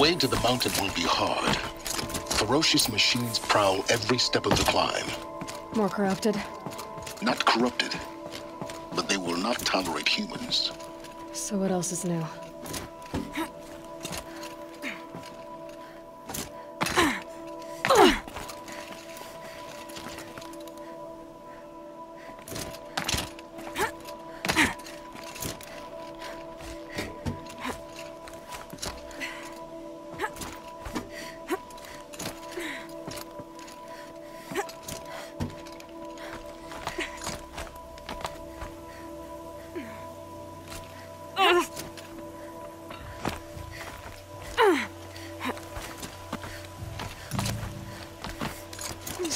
way to the mountain will be hard. Ferocious machines prowl every step of the climb. More corrupted? Not corrupted, but they will not tolerate humans. So what else is new?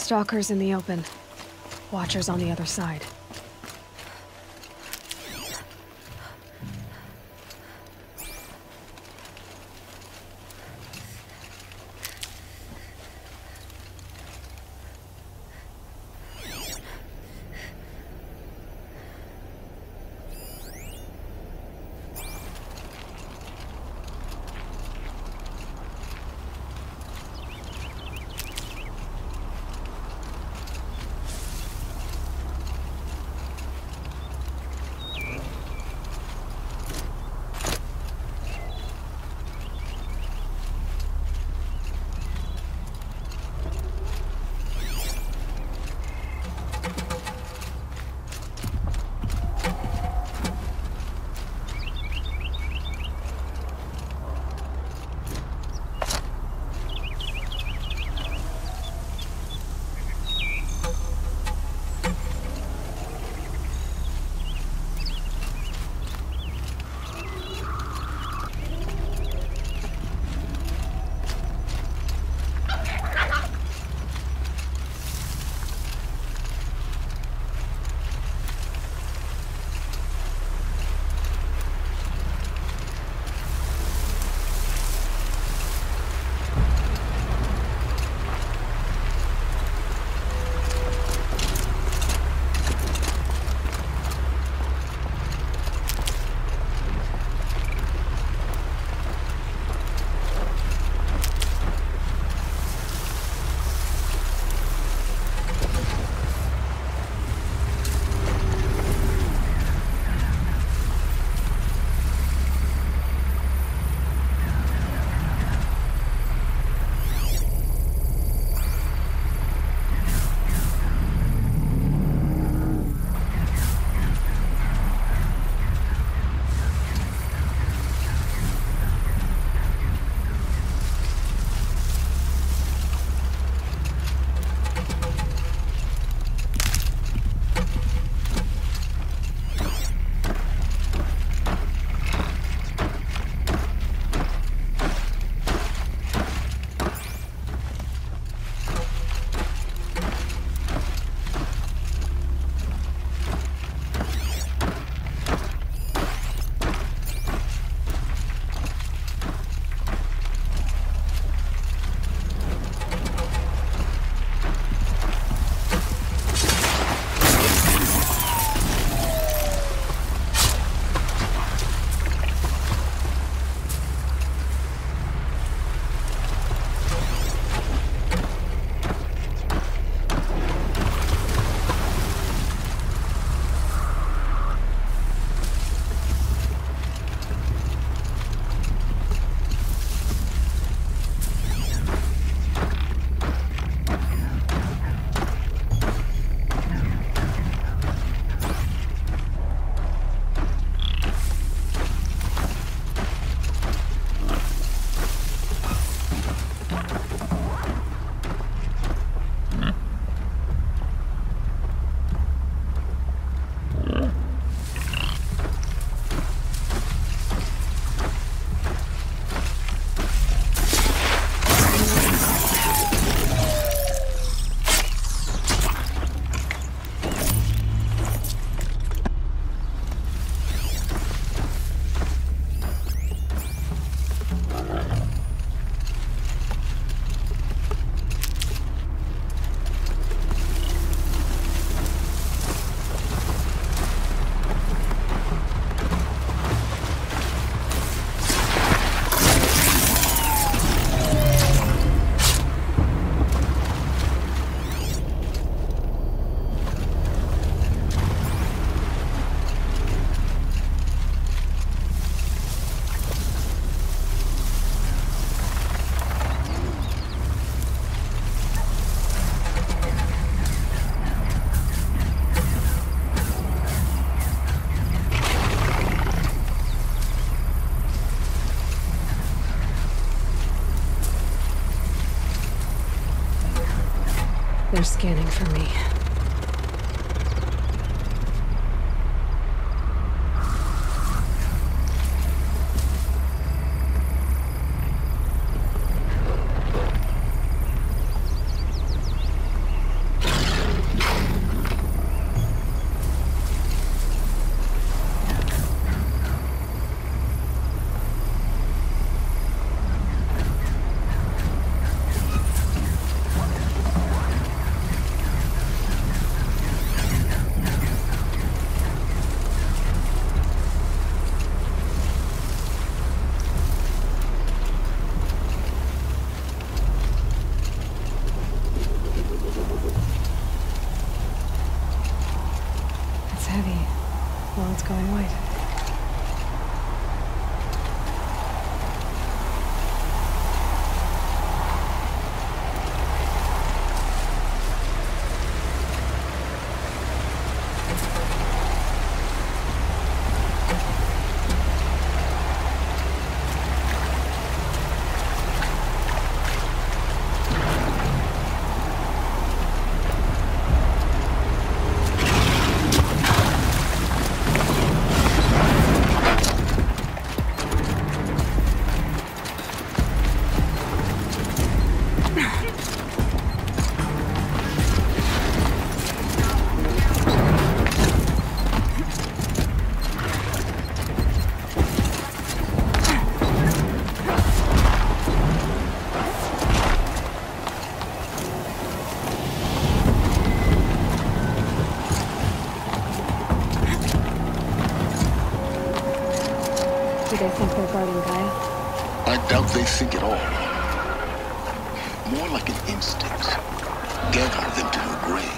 Stalkers in the open. Watchers on the other side. They're scanning for me. Heavy. Well, it's going white. Do they think they're guarding Gaia? I doubt they think at all. More like an instinct. Gather them to her grave.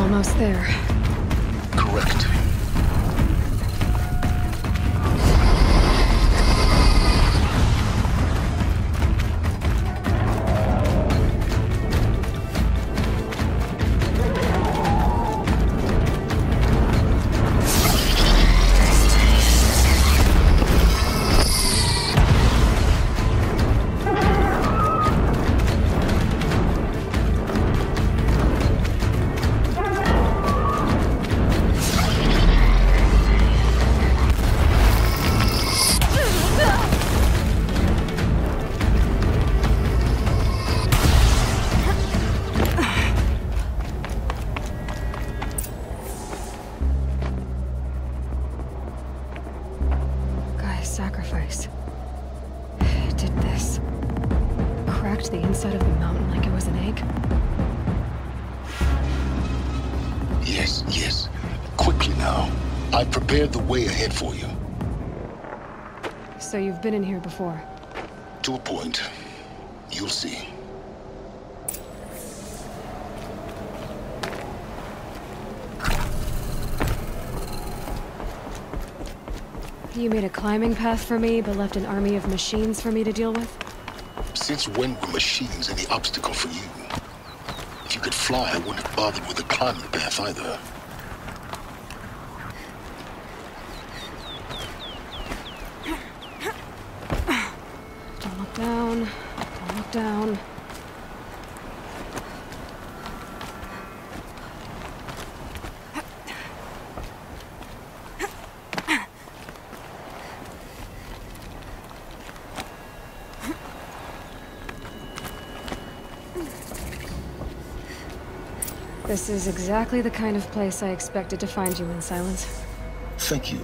Almost there. Correct. Sacrifice. It did this. Cracked the inside of the mountain like it was an egg. Yes, yes. Quickly now. I've prepared the way ahead for you. So you've been in here before? To a point. You'll see. You made a climbing path for me, but left an army of machines for me to deal with? Since when were machines any obstacle for you? If you could fly, I wouldn't have bothered with a climbing path either. Don't look down. Don't look down. This is exactly the kind of place I expected to find you in, Silence. Thank you.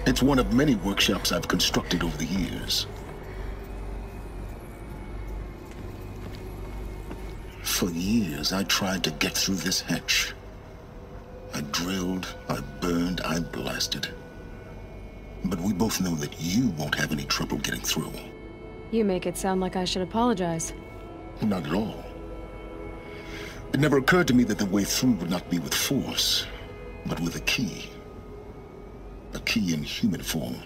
It's one of many workshops I've constructed over the years. For years, I tried to get through this hatch. I drilled, I burned, I blasted. But we both know that you won't have any trouble getting through. You make it sound like I should apologize. Not at all. It never occurred to me that the way through would not be with force, but with a key. A key in human form.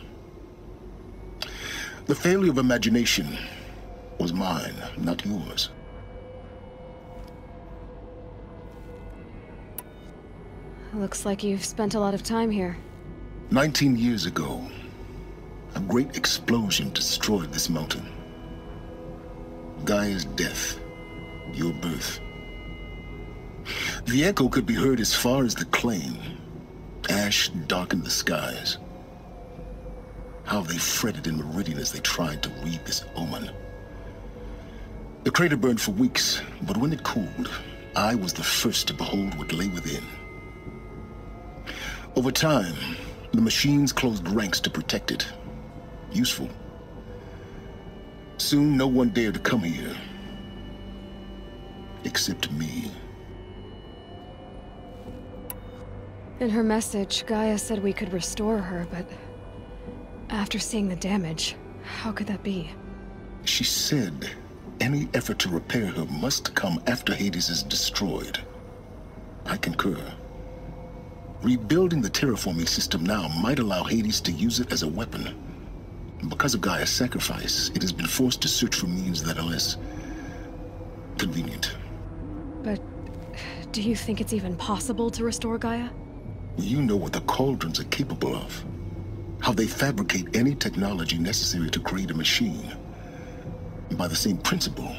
The failure of imagination was mine, not yours. Looks like you've spent a lot of time here. 19 years ago, a great explosion destroyed this mountain. Gaia's death, your birth. The echo could be heard as far as the claim. Ash darkened the skies. How they fretted in Meridian as they tried to read this omen. The crater burned for weeks, but when it cooled, I was the first to behold what lay within. Over time, the machines closed ranks to protect it. Useful. Soon, no one dared to come here. Except me. In her message, Gaia said we could restore her, but after seeing the damage, how could that be? She said any effort to repair her must come after Hades is destroyed. I concur. Rebuilding the terraforming system now might allow Hades to use it as a weapon. Because of Gaia's sacrifice, it has been forced to search for means that are less convenient. But do you think it's even possible to restore Gaia? You know what the Cauldrons are capable of. How they fabricate any technology necessary to create a machine. And by the same principle,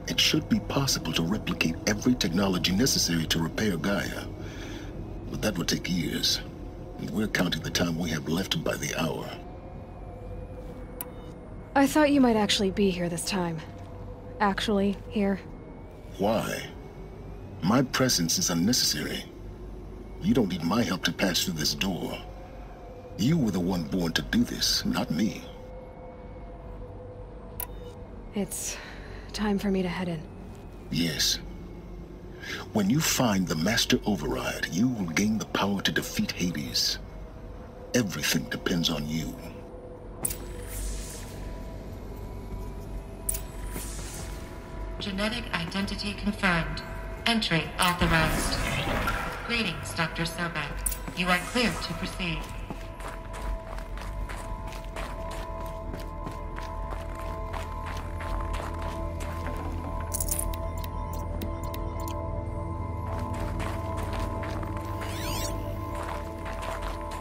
it should be possible to replicate every technology necessary to repair Gaia. But that would take years. And we're counting the time we have left by the hour. I thought you might actually be here this time. Actually, here. Why? My presence is unnecessary. You don't need my help to pass through this door. You were the one born to do this, not me. It's time for me to head in. Yes. When you find the Master Override, you will gain the power to defeat Hades. Everything depends on you. Genetic identity confirmed. Entry authorized. Greetings, Dr. Sobek. You are clear to proceed.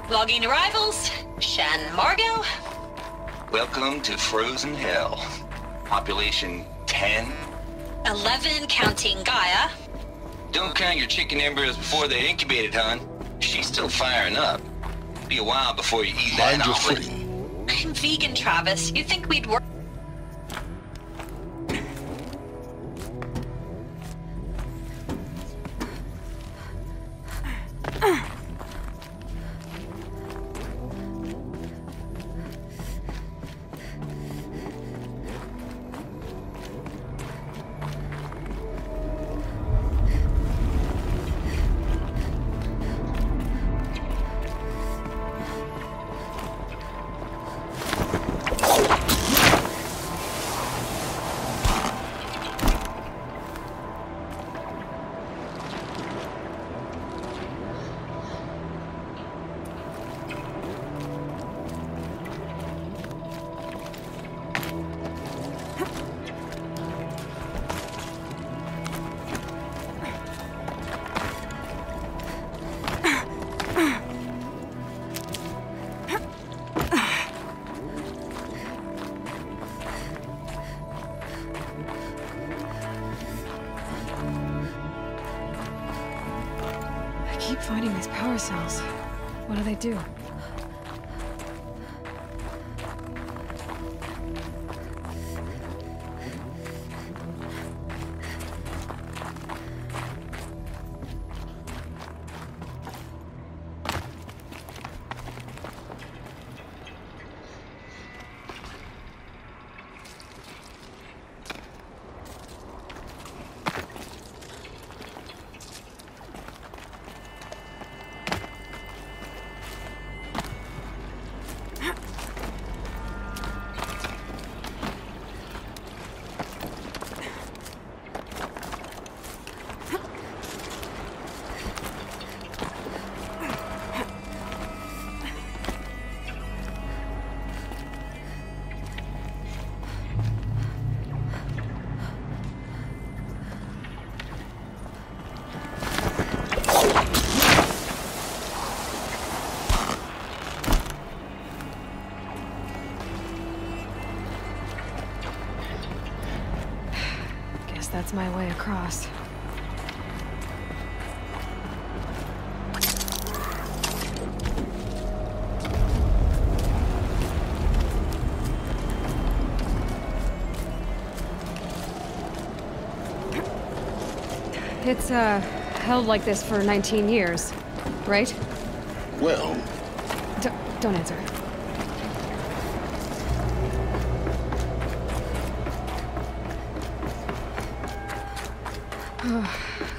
Logging arrivals. Shan Margot. Welcome to Frozen Hell. Population 10. 11 counting Gaia. Don't count your chicken embryos before they're incubated, hon. She's still firing up. Be a while before you eat that Mind your omelet. footing. I'm vegan, Travis. You'd think we'd work. I keep finding these power cells. What do they do? That's my way across. It's, held like this for 19 years, right? Well, Don't answer.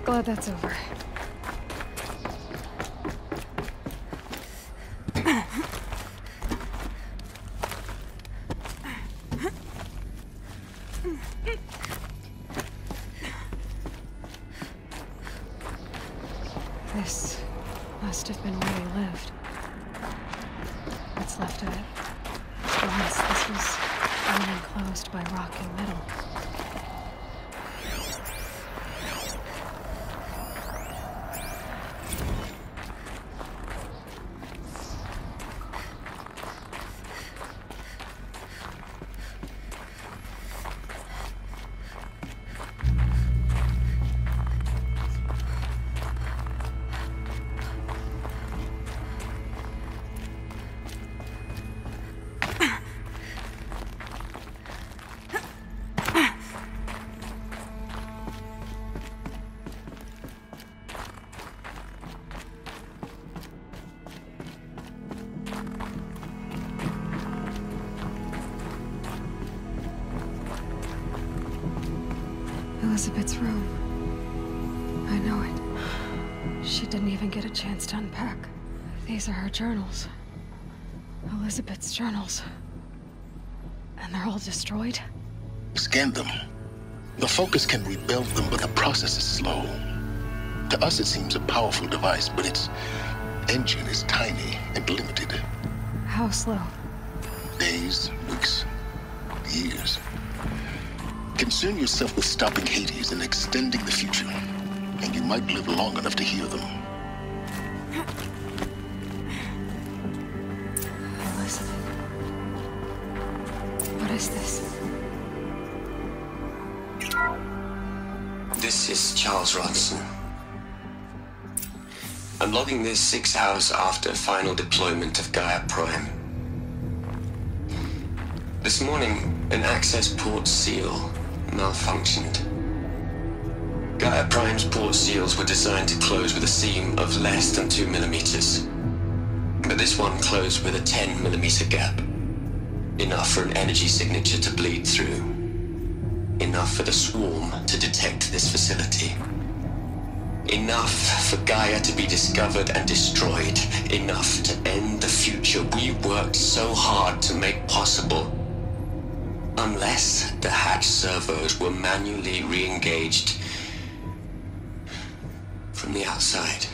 Glad that's over. This must have been where they lived. What's left of it. Once this was only enclosed by rock and metal. Elizabeth's room. I know it. She didn't even get a chance to unpack. These are her journals. Elizabeth's journals. And they're all destroyed? scan them. The Focus can rebuild them, but the process is slow. To us, it seems a powerful device, but its engine is tiny and limited. How slow? Days, weeks, years. Concern yourself with stopping Hades and extending the future, and you might live long enough to hear them. Elizabeth. What is this? This is Charles Ronson. I'm logging this 6 hours after final deployment of Gaia Prime. This morning, an access port seal malfunctioned. Gaia Prime's port seals were designed to close with a seam of less than 2 millimeters. But this one closed with a 10 millimeter gap. Enough for an energy signature to bleed through. Enough for the swarm to detect this facility. Enough for Gaia to be discovered and destroyed. Enough to end the future we worked so hard to make possible. Unless the hatch servos were manually re-engaged from the outside.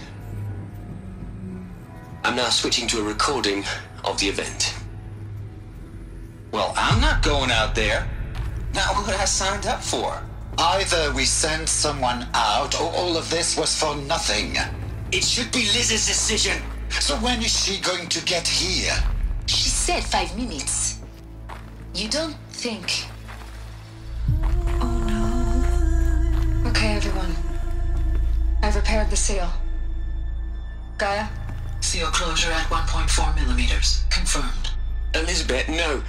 I'm now switching to a recording of the event. Well, I'm not going out there. Not what I signed up for. Either we send someone out, or all of this was for nothing. It should be Liz's decision. So when is she going to get here? She said 5 minutes. You don't think... Oh no. Okay, everyone. I've repaired the seal. Gaia? Seal closure at 1.4 millimeters. Confirmed. Elizabeth, no.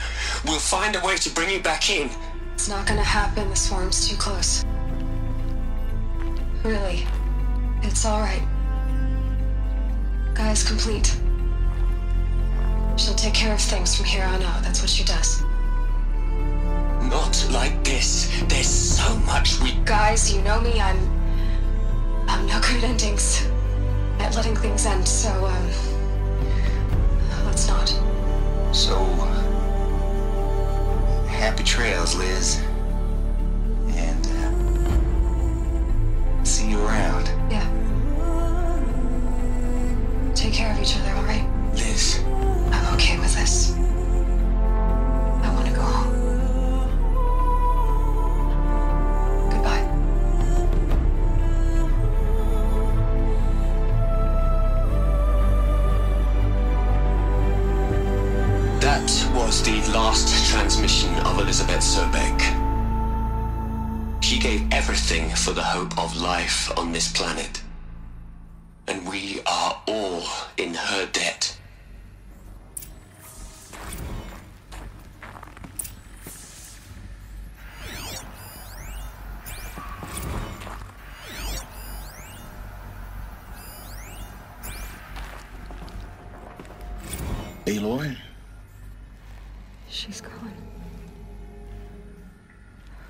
We'll find a way to bring you back in. It's not gonna happen. The swarm's too close. Really. It's alright. Gaia's complete. She'll take care of things from here on out. That's what she does. Not like this. There's so much we... Guys, you know me. I'm no good at endings. At letting things end, so, let's not. So, happy trails, Liz. And, see you around. Yeah. Take care of each other, alright? Liz. I'm okay with this. I want to go home. Goodbye. That was the last transmission of Elizabeth Sobek. She gave everything for the hope of life on this planet. And we are all in her debt. Aloy? She's gone.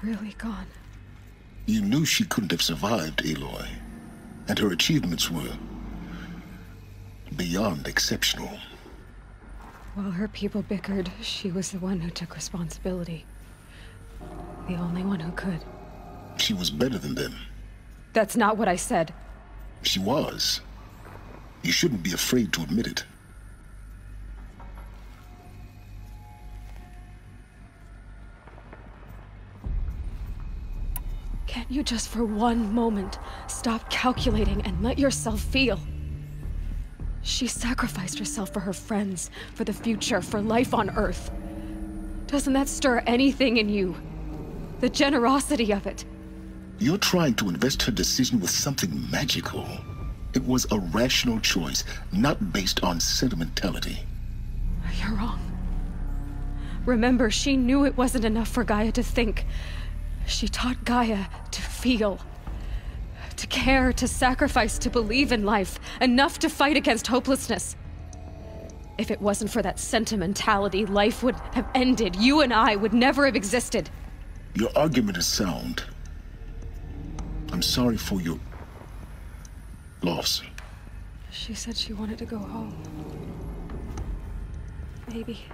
Really gone. You knew she couldn't have survived, Aloy. And her achievements were beyond exceptional. While her people bickered, she was the one who took responsibility. The only one who could. She was better than them. That's not what I said. She was. You shouldn't be afraid to admit it. Can't you just for one moment stop calculating and let yourself feel? She sacrificed herself for her friends, for the future, for life on Earth. Doesn't that stir anything in you? The generosity of it. You're trying to invest her decision with something magical. It was a rational choice, not based on sentimentality. You're wrong. Remember, she knew it wasn't enough for Gaia to think. She taught Gaia to feel. To care, to sacrifice, to believe in life. Enough to fight against hopelessness. If it wasn't for that sentimentality, life would have ended. You and I would never have existed. Your argument is sound. I'm sorry for your loss. She said she wanted to go home. Maybe.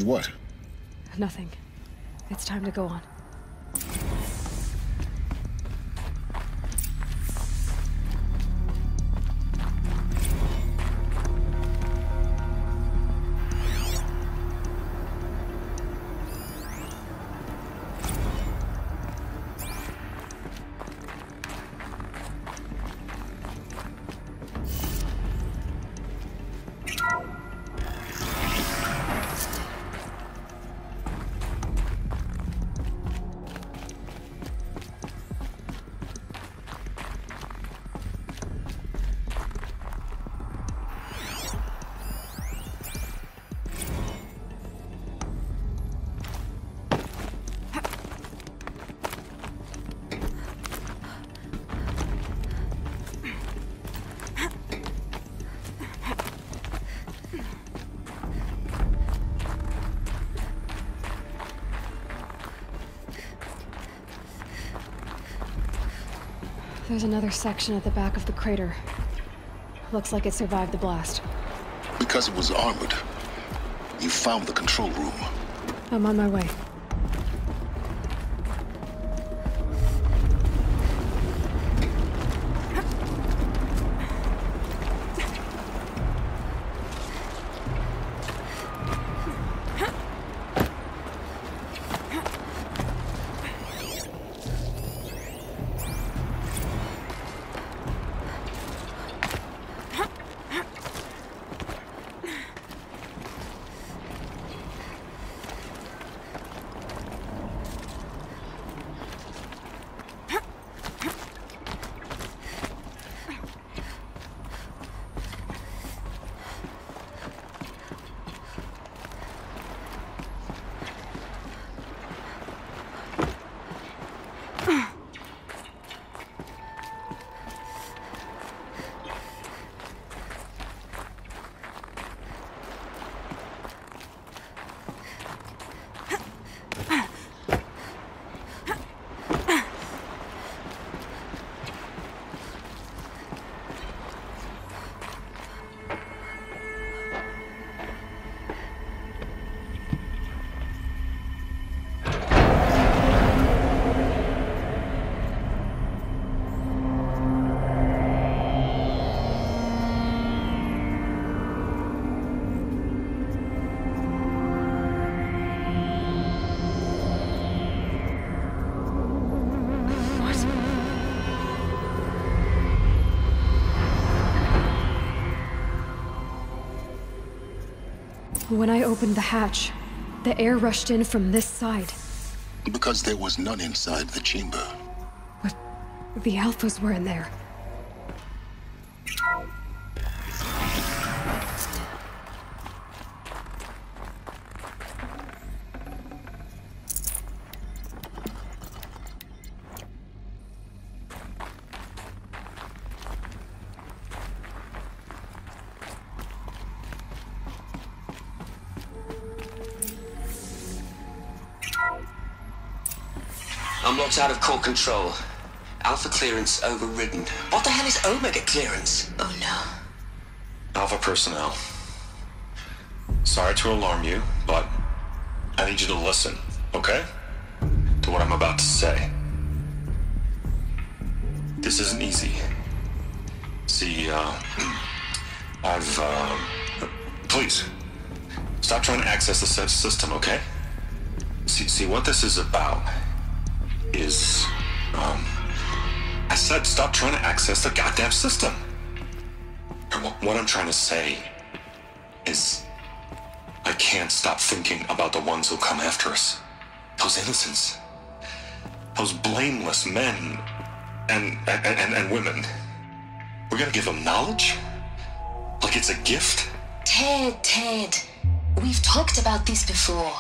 What? Nothing. It's time to go on. There's another section at the back of the crater. Looks like it survived the blast. Because it was armored. You found the control room. I'm on my way. When I opened the hatch, the air rushed in from this side. Because there was none inside the chamber. But the Alphas were in there. I'm locked out of core control. Alpha clearance overridden. What the hell is Omega clearance? Oh no. Alpha personnel. Sorry to alarm you, but I need you to listen, okay? To what I'm about to say. This isn't easy. See, please, stop trying to access the system, okay? See, what this is about is, I said stop trying to access the goddamn system. And what I'm trying to say is, I can't stop thinking about the ones who come after us. Those innocents. Those blameless men and women. We're gonna give them knowledge? Like it's a gift? Ted. We've talked about this before.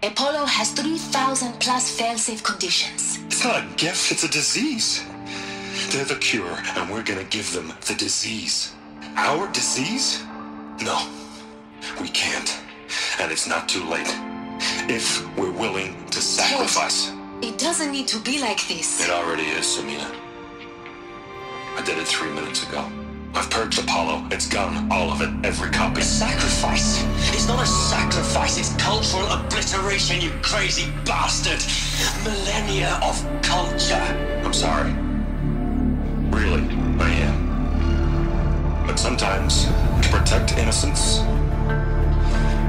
Apollo has 3,000 plus fail-safe conditions. It's not a gift, it's a disease. They're the cure, and we're gonna give them the disease. Our disease? No, we can't. And it's not too late. If we're willing to sacrifice. Ted, it doesn't need to be like this. It already is, Samina. I did it 3 minutes ago. I've purged Apollo. It's gone. All of it. Every copy. A sacrifice? It's not a sacrifice. It's cultural obliteration, you crazy bastard. Millennia of culture. I'm sorry. Really, I am. But sometimes, to protect innocence,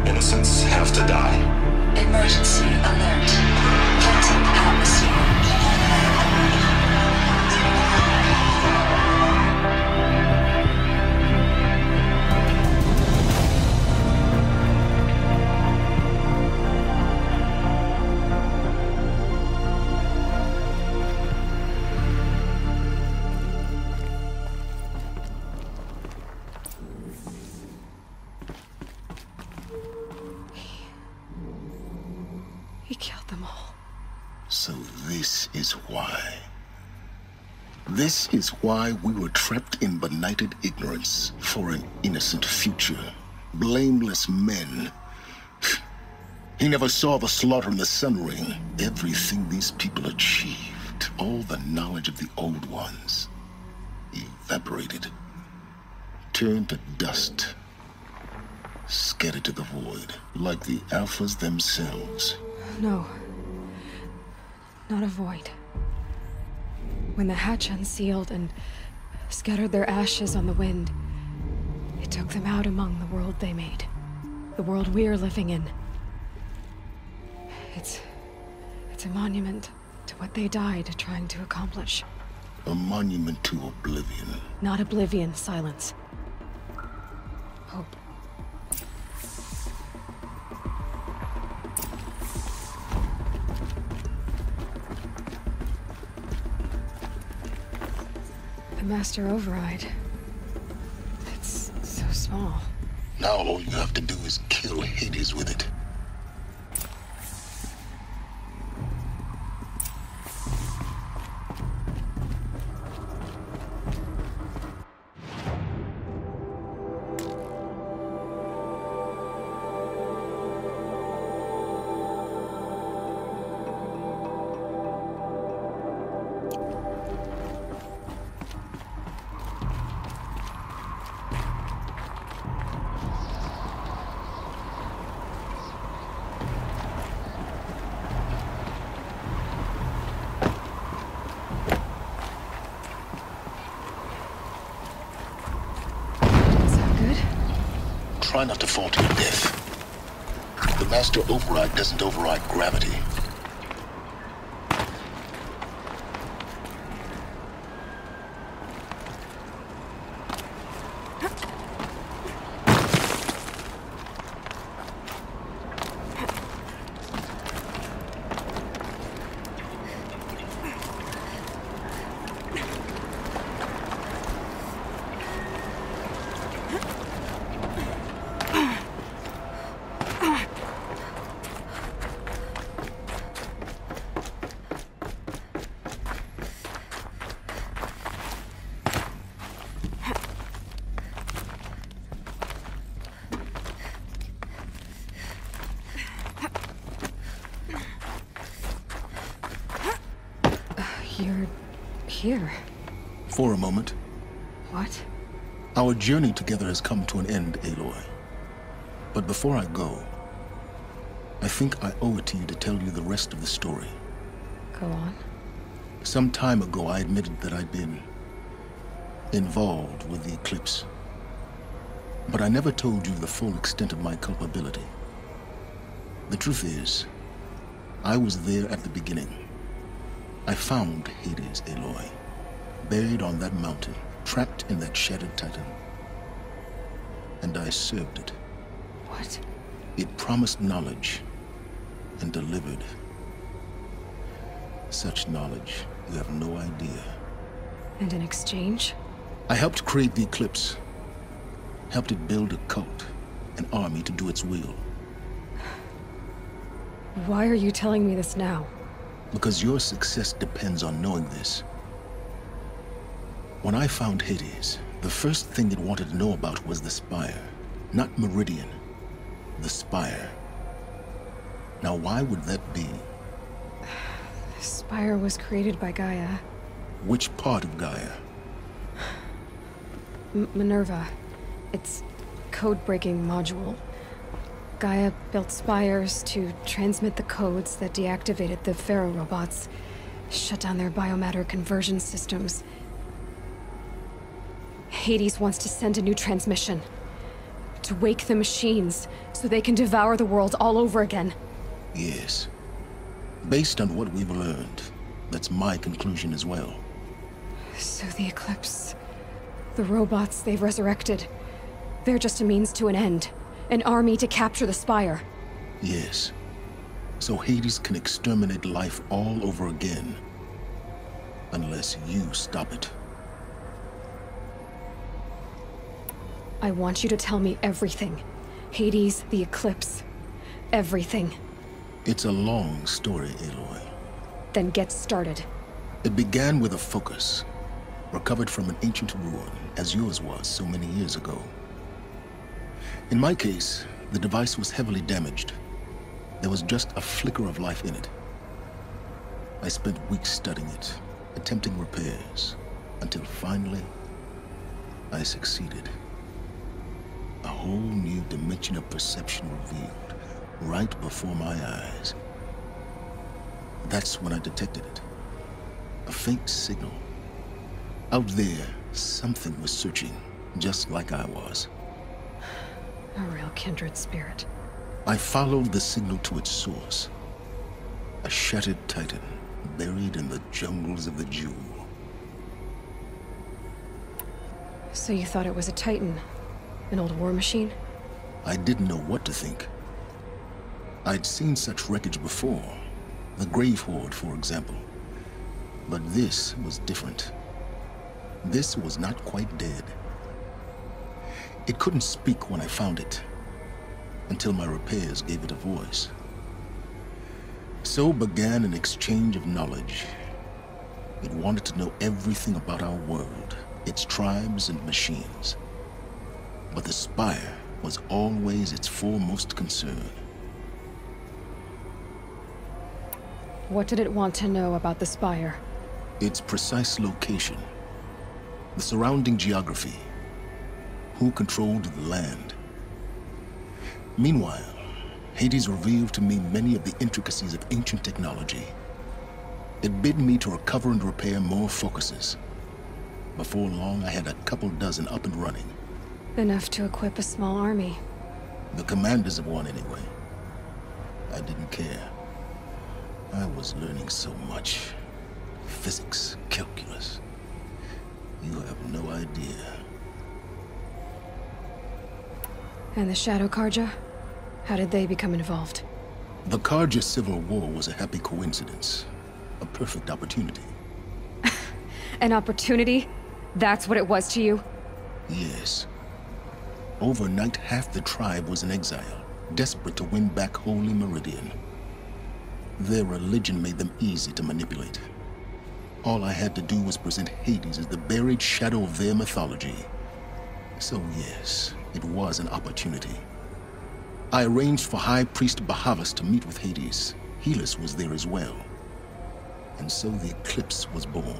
innocents have to die. Emergency alert. Planting atmosphere. He killed them all. So this is why. This is why we were trapped in benighted ignorance for an innocent future. Blameless men. He never saw the slaughter in the Sun Ring. Everything these people achieved. All the knowledge of the old ones. evaporated, turned to dust, scattered to the void, like the Alphas themselves. No. Not a void. When the hatch unsealed and scattered their ashes on the wind, it took them out among the world they made. The world we're living in. It's a monument to what they died trying to accomplish. A monument to oblivion. Not oblivion, silence. Hope. The Master Override. It's so small. Now all you have to do is kill Hades with it. Try not to fall to your death. The Master Override doesn't override gravity. You're here. For a moment. What? Our journey together has come to an end, Aloy. But before I go, I think I owe it to you to tell you the rest of the story. Go on. Some time ago, I admitted that I'd been involved with the eclipse. But I never told you the full extent of my culpability. The truth is, I was there at the beginning. I found Hades, Aloy, buried on that mountain, trapped in that shattered titan. And I served it. What? It promised knowledge and delivered. Such knowledge, you have no idea. And in exchange? I helped create the eclipse. Helped it build a cult, an army to do its will. Why are you telling me this now? Because your success depends on knowing this. When I found Hades, the first thing it wanted to know about was the Spire. Not Meridian. The Spire. Now why would that be? The Spire was created by Gaia. Which part of Gaia? Minerva. Its code-breaking module. Gaia built spires to transmit the codes that deactivated the Pharaoh robots, shut down their biomatter conversion systems. Hades wants to send a new transmission. To wake the machines, so they can devour the world all over again. Yes. Based on what we've learned, that's my conclusion as well. So the Eclipse... the robots they've resurrected... they're just a means to an end. An army to capture the Spire. Yes. So Hades can exterminate life all over again. Unless you stop it. I want you to tell me everything. Hades, the Eclipse. Everything. It's a long story, Aloy. Then get started. It began with a focus. Recovered from an ancient ruin, as yours was so many years ago. In my case, the device was heavily damaged. There was just a flicker of life in it. I spent weeks studying it, attempting repairs, until finally, I succeeded. A whole new dimension of perception revealed right before my eyes. That's when I detected it. A faint signal. Out there, something was searching, just like I was. A real kindred spirit. I followed the signal to its source. A shattered titan, buried in the jungles of the Jewel. So you thought it was a titan? An old war machine? I didn't know what to think. I'd seen such wreckage before. The Grave Horde, for example. But this was different. This was not quite dead. It couldn't speak when I found it, until my repairs gave it a voice. So began an exchange of knowledge. It wanted to know everything about our world, its tribes and machines. But the Spire was always its foremost concern. What did it want to know about the Spire? Its precise location, the surrounding geography, who controlled the land. Meanwhile, Hades revealed to me many of the intricacies of ancient technology. It bid me to recover and repair more focuses. Before long, I had a couple dozen up and running. Enough to equip a small army. The commanders of one, anyway. I didn't care. I was learning so much. Physics, calculus. You have no idea. And the Shadow Karja? How did they become involved? The Karja Civil War was a happy coincidence. A perfect opportunity. An opportunity? That's what it was to you? Yes. Overnight, half the tribe was in exile, desperate to win back Holy Meridian. Their religion made them easy to manipulate. All I had to do was present Hades as the buried shadow of their mythology. So yes, it was an opportunity. I arranged for High Priest Bahavas to meet with Hades. Helis was there as well. And so the eclipse was born.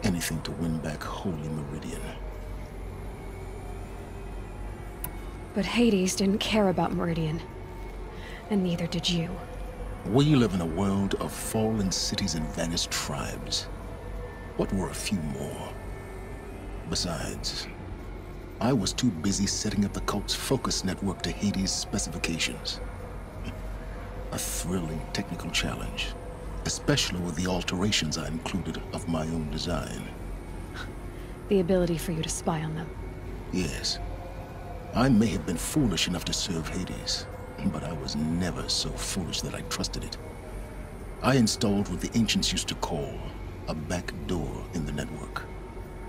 Anything to win back Holy Meridian. But Hades didn't care about Meridian. And neither did you. We live in a world of fallen cities and vanished tribes. What were a few more? Besides, I was too busy setting up the cult's focus network to Hades' specifications. A thrilling technical challenge, especially with the alterations I included of my own design. The ability for you to spy on them. Yes. I may have been foolish enough to serve Hades, but I was never so foolish that I trusted it. I installed what the ancients used to call a back door in the network.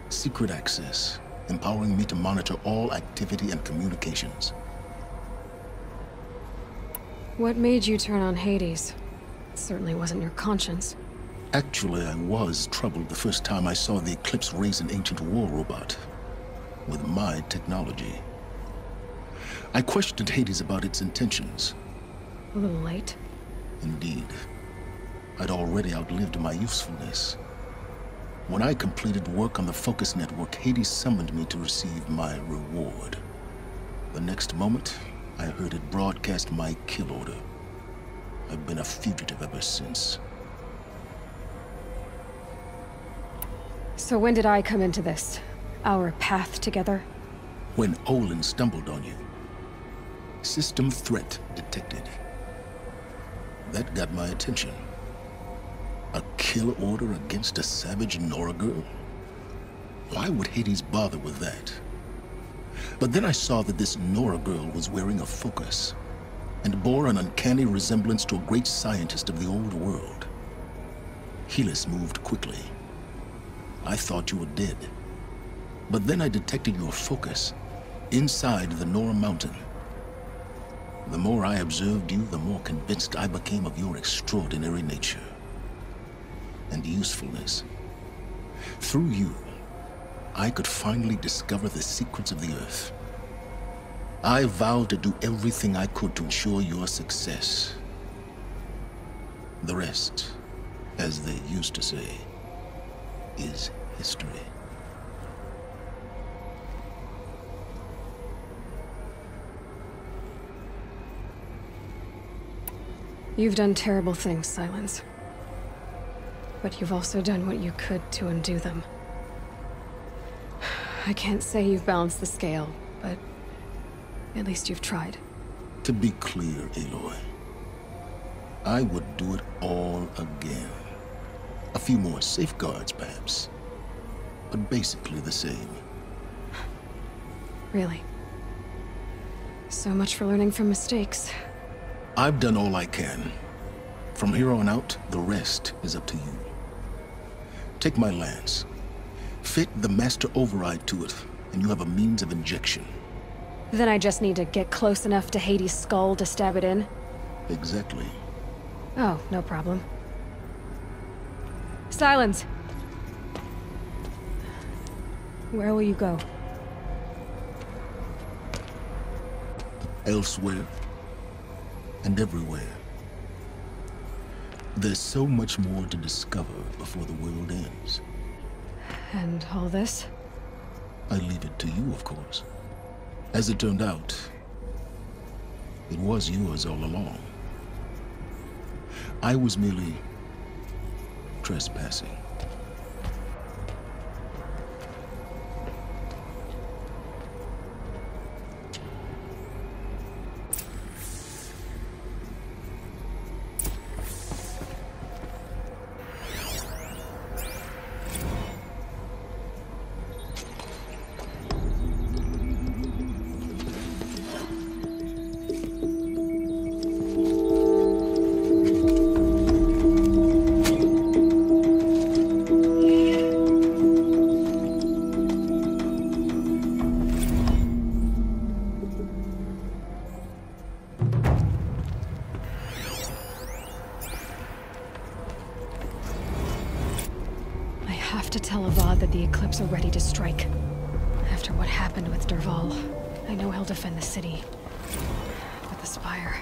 Secret access, empowering me to monitor all activity and communications. What made you turn on Hades? It certainly wasn't your conscience. Actually, I was troubled the first time I saw the Eclipse raise an ancient war robot with my technology. I questioned Hades about its intentions. A little late. Indeed. I'd already outlived my usefulness. When I completed work on the Focus Network, Hades summoned me to receive my reward. The next moment, I heard it broadcast my kill order. I've been a fugitive ever since. So when did I come into this? Our path together? When Olin stumbled on you. System threat detected. That got my attention. A kill order against a savage Nora girl? Why would Hades bother with that? But then I saw that this Nora girl was wearing a focus, and bore an uncanny resemblance to a great scientist of the old world. Helis moved quickly. I thought you were dead. But then I detected your focus inside the Nora mountain. The more I observed you, the more convinced I became of your extraordinary nature and usefulness. Through you, I could finally discover the secrets of the Earth. I vowed to do everything I could to ensure your success. The rest, as they used to say, is history. You've done terrible things, Silence. But you've also done what you could to undo them. I can't say you've balanced the scale, but at least you've tried. To be clear, Aloy, I would do it all again. A few more safeguards, perhaps, but basically the same. Really? So much for learning from mistakes. I've done all I can. From here on out, the rest is up to you. Take my lance. Fit the master override to it, and you have a means of injection. Then I just need to get close enough to Hades' skull to stab it in? Exactly. Oh, no problem. Silence! Where will you go? Elsewhere. And everywhere. There's so much more to discover before the world ends. And all this? I leave it to you, of course. As it turned out, it was yours all along. I was merely trespassing. I have to tell Avad that the Eclipse are ready to strike. After what happened with Dervahl, I know he'll defend the city. But the Spire...